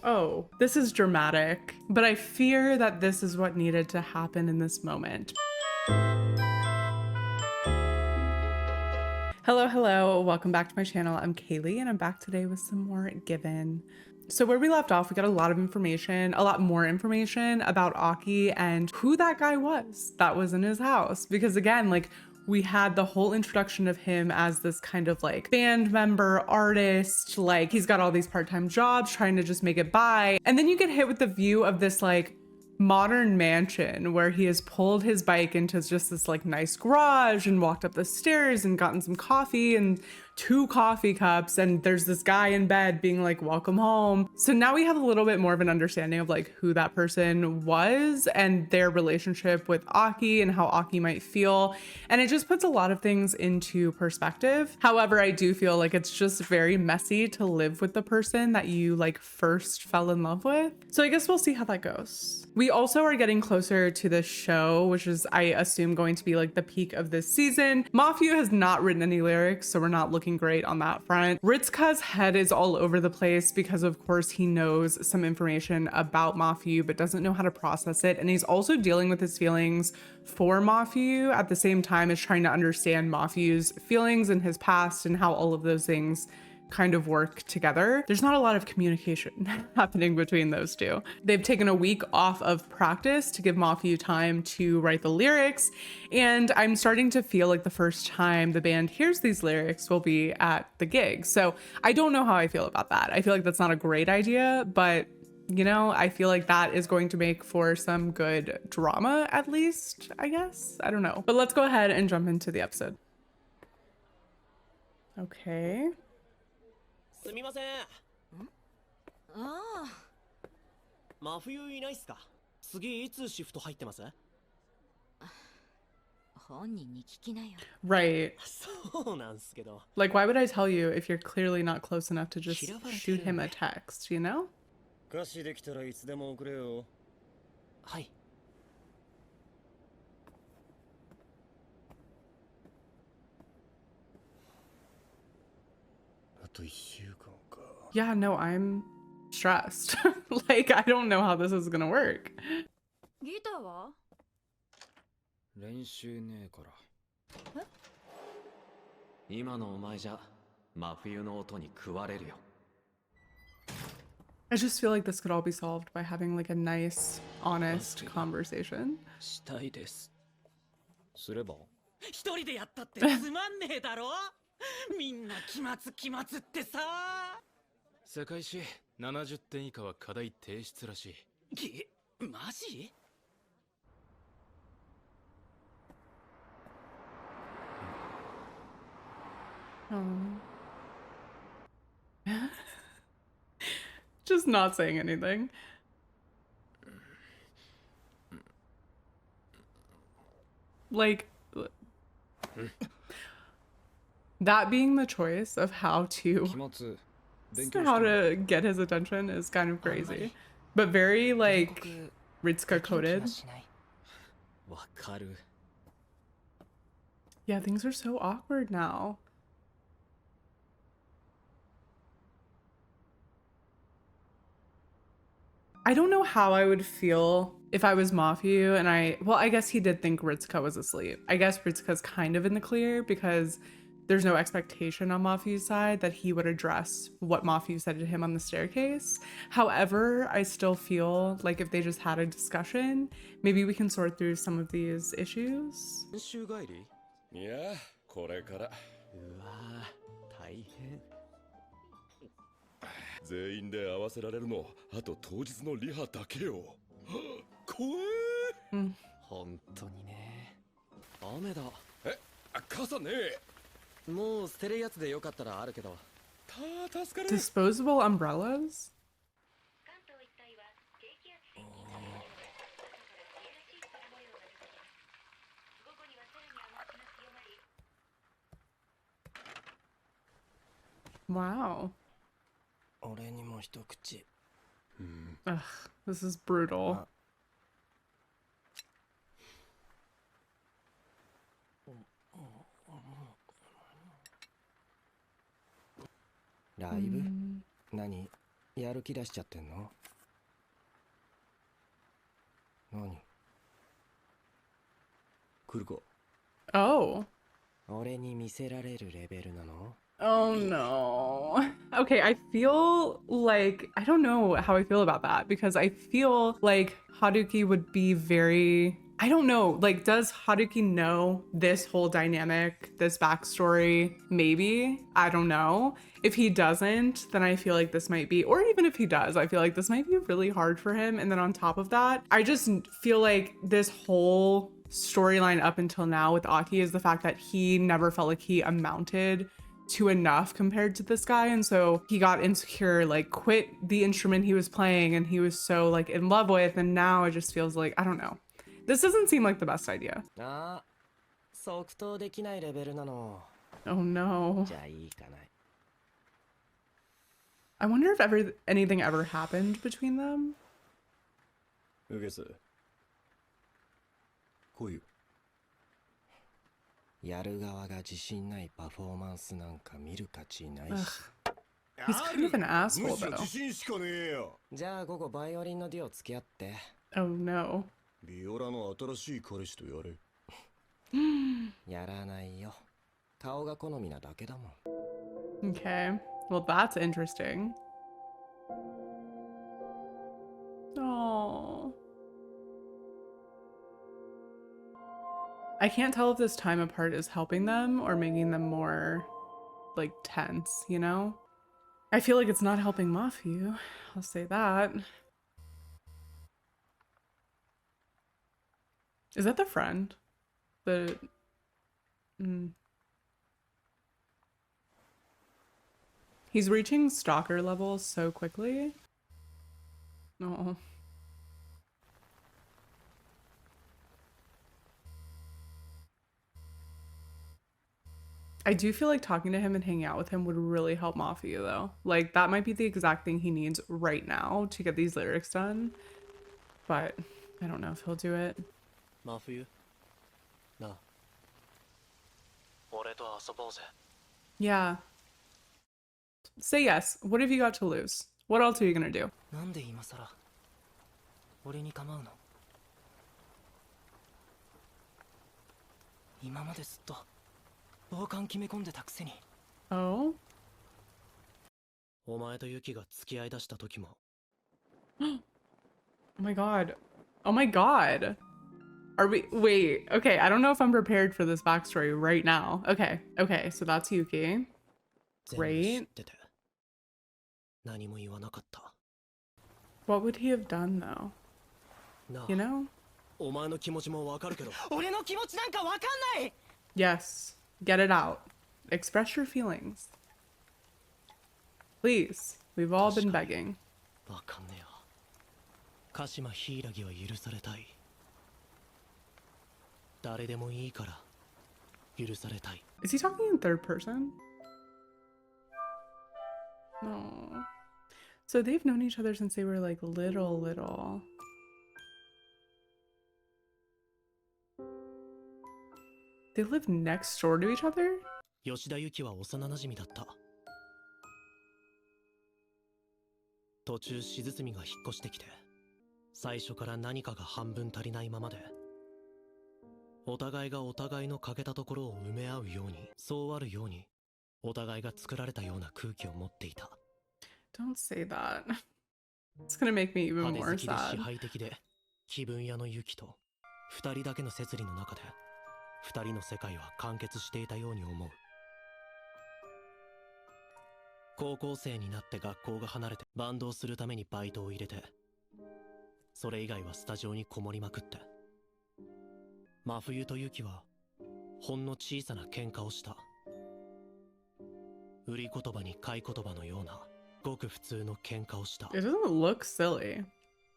Oh. This is dramatic, but I fear that this is what needed to happen in this moment. Hello. Welcome back to my channel. I'm Kaylee and I'm back today with some more Given. So where we left off, we got a lot more information about Aki and who that guy was that was in his house. Because again, like, we had the whole introduction of him as this kind of like band member, artist, like he's got all these part-time jobs trying to just make it by. And then you get hit with the view of this like modern mansion where he has pulled his bike into just this like nice garage and walked up the stairs and gotten some coffee and 2 coffee cups, and there's this guy in bed being like, welcome home. So now we have a little bit more of an understanding of like who that person was and their relationship with Aki and how Aki might feel, and it just puts a lot of things into perspective. However, I do feel like it's just very messy to live with the person that you like first fell in love with. So I guess we'll see how that goes. We also are getting closer to the show, which is, I assume, going to be like the peak of this season. Mafuyu has not written any lyrics, so we're not looking great on that front. Ritsuka's head is all over the place because of course he knows some information about Mafuyu but doesn't know how to process it, and he's also dealing with his feelings for Mafuyu at the same time as trying to understand Mafuyu's feelings and his past and how all of those things kind of work together. There's not a lot of communication happening between those two. They've taken a week off of practice to give Mafuyu time to write the lyrics, and I'm starting to feel like the first time the band hears these lyrics will be at the gig. So I don't know how I feel about that. I feel like that's not a great idea, but you know, I feel like that is going to make for some good drama, at least, I guess. I don't know. But let's go ahead and jump into the episode. Okay. すみません。ああ。真冬いないっすか。次いつシフト入ってます？本人に聞きなよ。Right. そうなんすけど。Like, why would I tell you if you're clearly not close enough to just shoot him a text, you know? 歌詞できたらいつでも送れよ。はい。あと1週間か。Yeah, no, I'm stressed. Like, I don't know how this is gonna work. ギターは？練習ねえから。え？今のお前じゃ真冬の音に食われるよ。I just feel like this could all be solved by having like a nice, honest conversation. したいです。すれば？一人でやったってつまんねえだろ？みんな期末ってさ。世界史70点以下は課題提出らしい。マジJust not saying anything. Like, that being the choice of how to get his attention is kind of crazy, but very like Ritsuka coded. Yeah, things are so awkward now. I don't know how I would feel if I was Mafuyu and I guess he did think Ritsuka was asleep. I guess Ritsuka's kind of in the clear because there's no expectation on Mafuyu's side that he would address what Mafuyu said to him on the staircase. However, I still feel like if they just had a discussion, maybe we can sort through some of these issues. いや、これから。うわ、大変。全員で合わせられるの、あと当日のリハだけよ。怖え。本当にね。雨だ。え、傘ねえ。もう捨てるやつでよかったらあるけど。助かる。Disposable umbrellas? Wow. Ugh, this is brutal. ライブ Mm. 何やる気出しちゃってんの何来るか Oh. 俺に見せられるレベルなの Oh no. Okay, I feel like I don't know how I feel about that because I feel like Haruki would be very I don't know, like does Haruki know this whole dynamic, this backstory? Maybe. I don't know. If he doesn't, then I feel like this might be, or even if he does, I feel like this might be really hard for him. And then on top of that, I just feel like this whole storyline up until now with Aki is the fact that he never felt like he amounted to enough compared to this guy, and so he got insecure, like quit the instrument he was playing and he was so like in love with, and now it just feels like I don't know, this doesn't seem like the best idea. ああ即答できないレベルなの Oh no. じゃあいいかない I wonder if anything ever happened between them. うげせ来いよやる側が自信ないパフォーマンスなんか見る価値ないし Ugh. He's kind of an asshole むしろ though. 自信しかねえよじゃあ午後バイオリンのデュオ付き合って Oh no. ビオラの新しい彼氏とやれやらないよ顔が好みなだけだもん Okay, well that's interesting. Oh, I can't tell if this time apart is helping them or making them more like tense, you know? I feel like it's not helping Mafuyu, I'll say that. Is that the friend? The He's reaching stalker levels so quickly. Oh. I do feel like talking to him and hanging out with him would really help Mafuyu though. Like that might be the exact thing he needs right now to get these lyrics done. But I don't know if he'll do it. 真冬なあ俺と遊ぼうぜ Yeah. Say yes. What have you got to lose? What else are you gonna do? なんで今さら俺に構うの今までずっと傍観決め込んでたくせに Oh? お前とユキが付き合いだした時も Oh my god. Oh my god. Are we wait, okay, I don't know if I'm prepared for this backstory right now. Okay, so that's Yuki. 全部知 Great. ってて何も言わなかった What would he have done though? なあ You know? お前の気持ちもわかるけど俺の気持ちなんかわかんない Yes. Get it out. Express your feelings. Please. We've all been begging. わかんねえよ鹿島柊は許されたい誰でもいいから許されたい Is he talking in third person? No. So they've known each other since they were like little. They live next door to each other? 吉田由紀は幼馴染だった途中静純が引っ越してきて最初から何かが半分足りないままでお互いがお互いの欠けたところを埋め合うようにそうあるようにお互いが作られたような空気を持っていた Don't say that. It's gonna make me even 派手 more 好きで sad. 支配的で気分屋のユキと二人だけの摂理の中で二人の世界は完結していたように思う高校生になって学校が離れてバンドをするためにバイトを入れてそれ以外はスタジオにこもりまくって真冬とユキはほんの小さな喧嘩をした売り言葉に買い言葉のようなごく普通の喧嘩をした It doesn't look silly.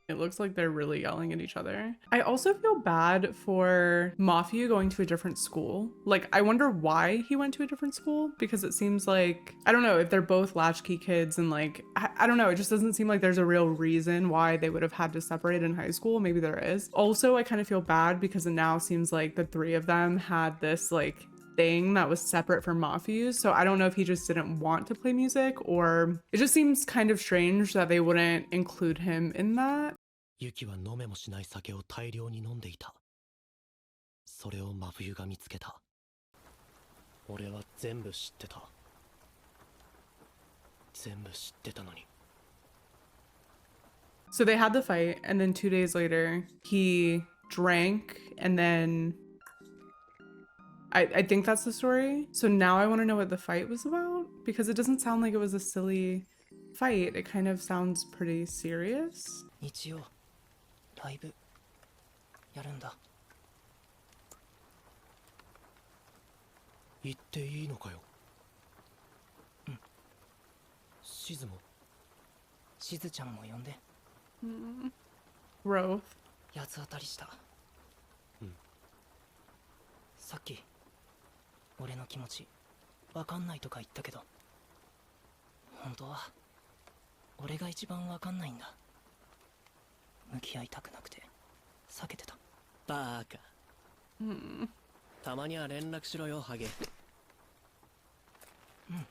It looks like they're really yelling at each other. I also feel bad for Mafuyu going to a different school. Like, I wonder why he went to a different school because it seems like, I don't know, if they're both latchkey kids and like, I don't know, it just doesn't seem like there's a real reason why they would have had to separate in high school. Maybe there is. Also, I kind of feel bad because it now seems like the three of them had this like thing that was separate from mafuyu. So I don't know if he just didn't want to play music, or it just seems kind of strange that they wouldn't include him in that. ユキは飲めもしない酒を大量に飲んでいた。それを真冬が見つけた。俺は全部知ってた。全部知ってたのに。So they had the fight, and then 2 days later, he drank, and then I think that's the story. So now I want to know what the fight was about, because it doesn't sound like it was a silly fight. It kind of sounds pretty serious. 日曜、ライブやるんだ。行っていいのかよ。うん。しずも。しずちゃんも呼んで。Growth. 八つ当たりした。うん。さっき俺の気持ちわかんないとか言ったけど、本当は俺が一番わかんないんだ。向き合いたくなくて避けてた。バーカ。たまには連絡しろよ、ハゲ。うん。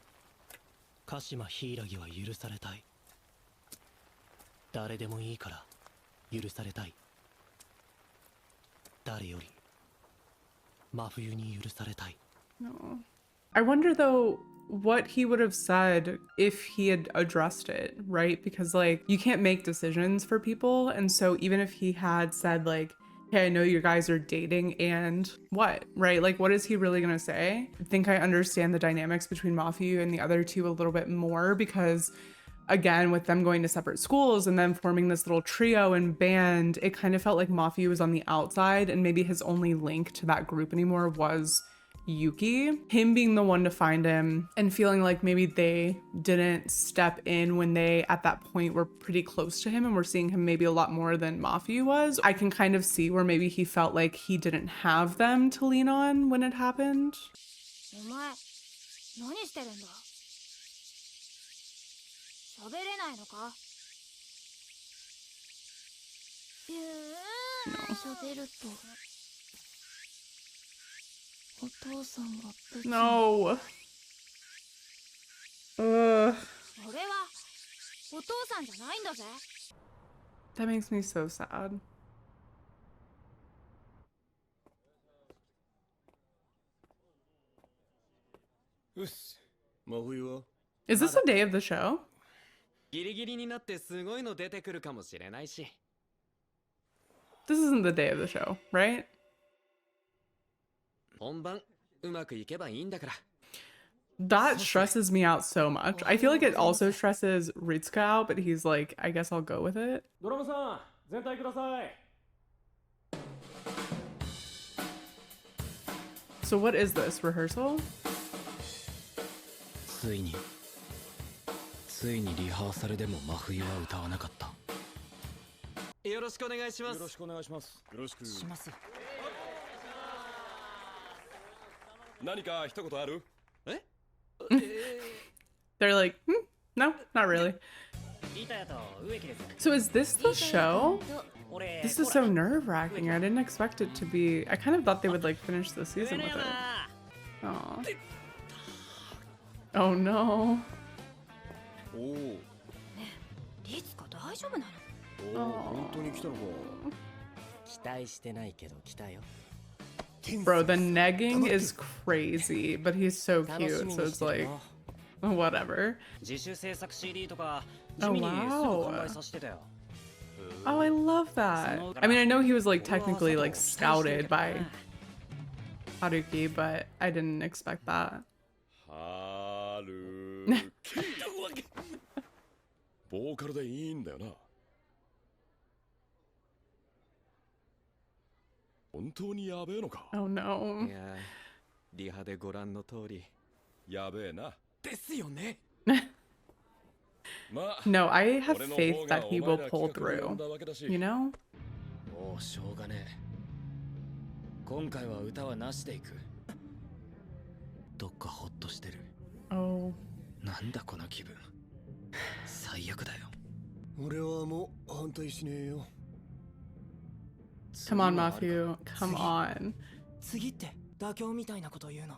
鹿島柊は許されたい。誰でもいいから許されたい。誰より真冬に許されたい。No. I wonder though what he would have said if he had addressed it, right? Because like you can't make decisions for people, and so even if he had said like, hey, I know you guys are dating and what, right? Like what is he really gonna say? I think I understand the dynamics between Mafuyu and the other two a little bit more, because again, with them going to separate schools and then forming this little trio and band, it kind of felt like Mafuyu was on the outside, and maybe his only link to that group anymore was Yuki. Him being the one to find him and feeling like maybe they didn't step in when they at that point were pretty close to him and were seeing him maybe a lot more than Mafuyu was. I can kind of see where maybe he felt like he didn't have them to lean on when it happened. お前何してるんだ。喋れないのか。喋るとお父さんが武器。 No. 俺はお父さんじゃないんだぜ。 That makes me so sad. うっす。真冬は Is this a day of the show? ギリギリになってすごいの出てくるかもしれないし。 This isn't the day of the show, right? 本番うまくいけばいいんだから。 That stresses me out so much. I feel like it also stresses Ritsuka out, but he's like, I guess I'll go with it. ドラムさん、全体ください。 So what is this, rehearsal? ついにリハーサルでも真冬は歌わなかった。よろしくお願いします。よろしくお願いします。よろしく。します。何か一言ある？えThey're like, no, not really. So is this the show? This is so nerve-wracking. I didn't expect it to be. I kind of thought they would like finish the season with it. Aw. Oh no. おお。リツカ大丈夫なの。おお、本当に来たのか。期待してないけど来たよ。 Bro, the negging is crazy, but he's so 楽し cute, み so に it's してる like, よ。 whatever. 自主制作 CD とか Oh, 地味にすぐ wow. 完売させてたよ。 Oh, I love that. I mean, I know he was like technically like scouted by Haruki, but I didn't expect that. はるき。ボーカルでいいんだよな。本当にやべえのか。 Oh no. いやリハでご覧の通り。やべえな。ですよね。まあ、 No, I have 俺の faith 方が that he お前 will ら pull 企画を呼ん through. だわけだし You know? もうしょうがねえ。今回は歌はなしでいく。どっかホッとしてる。 Oh. なんだこの気分。最悪だよ。俺はもう反対しねえよ。 Come on, Mafu. Come on. 次って妥協みたいなこと言うの。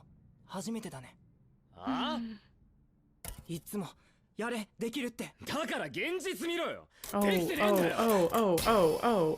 初めてだね。あいつもやれできるって。だから現実見ろよ。 Oh, できてねえんだよ。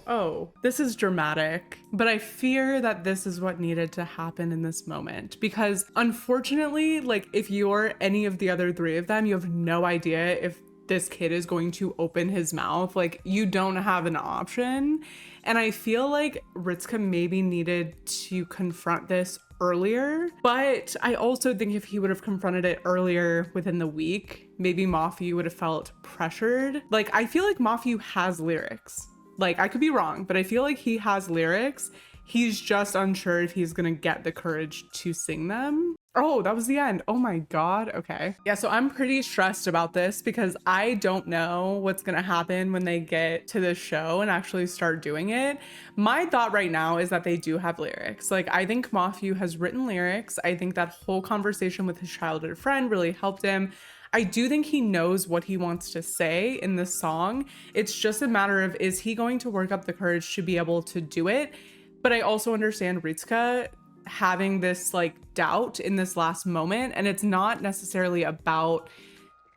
oh. This is dramatic. But I fear that this is what needed to happen in this moment. Because unfortunately, like, if you're any of the other three of them, you have no idea if this kid is going to open his mouth. Like, you don't have an option. And I feel like Ritsuka maybe needed to confront this earlier, but I also think if he would have confronted it earlier within the week, maybe Mafuyu would have felt pressured. Like, I feel like Mafuyu has lyrics. Like, I could be wrong, but I feel like he has lyrics. He's just unsure if he's gonna get the courage to sing them. Oh, that was the end. Oh my God. Okay. Yeah, so I'm pretty stressed about this because I don't know what's gonna happen when they get to the show and actually start doing it. My thought right now is that they do have lyrics. Like, I think Mafuyu has written lyrics. I think that whole conversation with his childhood friend really helped him. I do think he knows what he wants to say in this song. It's just a matter of, is he going to work up the courage to be able to do it? But I also understand Ritsuka having this like doubt in this last moment, and it's not necessarily about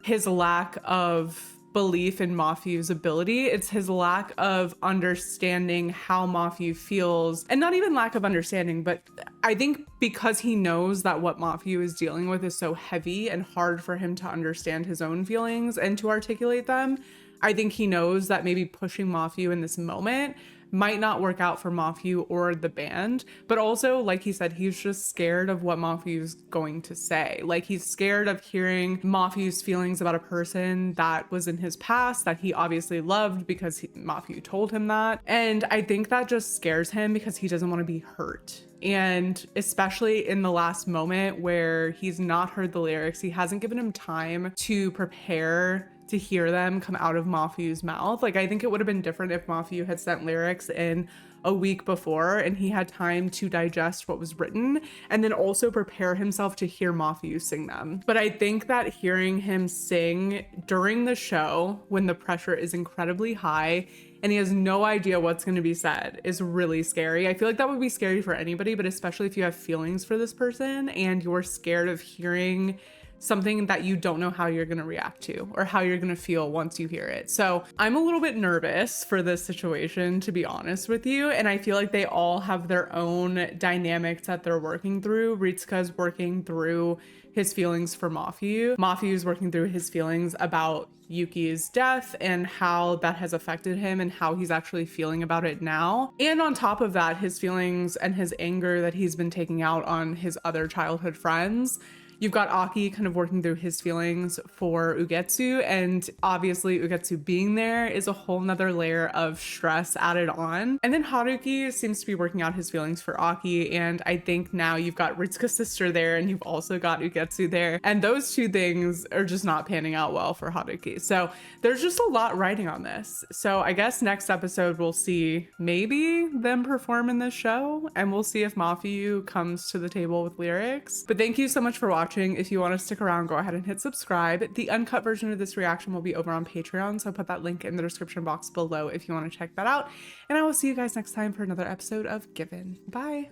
his lack of belief in Mafuyu's ability. It's his lack of understanding how Mafuyu feels, and not even lack of understanding, but I think because he knows that what Mafuyu is dealing with is so heavy and hard for him to understand his own feelings and to articulate them, I think he knows that maybe pushing Mafuyu in this moment might not work out for Mafuyu or the band. But also, like he said, he's just scared of what Mafuyu's going to say. Like, he's scared of hearing Mafuyu's feelings about a person that was in his past that he obviously loved because Mafuyu told him that. And I think that just scares him because he doesn't want to be hurt. And especially in the last moment where he's not heard the lyrics, he hasn't given him time to prepare to hear them come out of Mafuyu's mouth. Like, I think it would have been different if Mafuyu had sent lyrics in a week before and he had time to digest what was written and then also prepare himself to hear Mafuyu sing them. But I think that hearing him sing during the show when the pressure is incredibly high and he has no idea what's going to be said is really scary. I feel like that would be scary for anybody, but especially if you have feelings for this person and you're scared of hearing something that you don't know how you're going to react to or how you're going to feel once you hear it. So I'm a little bit nervous for this situation, to be honest with you. And I feel like they all have their own dynamics that they're working through. Ritsuka's working through his feelings for Mafuyu. Mafuyu's working through his feelings about Yuki's death and how that has affected him and how he's actually feeling about it now. And on top of that, his feelings and his anger that he's been taking out on his other childhood friends. You've got Aki kind of working through his feelings for Ugetsu, and obviously Ugetsu being there is a whole nother layer of stress added on. And then Haruki seems to be working out his feelings for Aki, and I think now you've got Ritsuka's sister there and you've also got Ugetsu there, and those two things are just not panning out well for Haruki. So there's just a lot riding on this. So I guess next episode we'll see maybe them perform in this show, and we'll see if Mafuyu comes to the table with lyrics. But thank you so much for watching. If you want to stick around, go ahead and hit subscribe. The uncut version of this reaction will be over on Patreon, so I'll put that link in the description box below if you want to check that out. And I will see you guys next time for another episode of Given. Bye!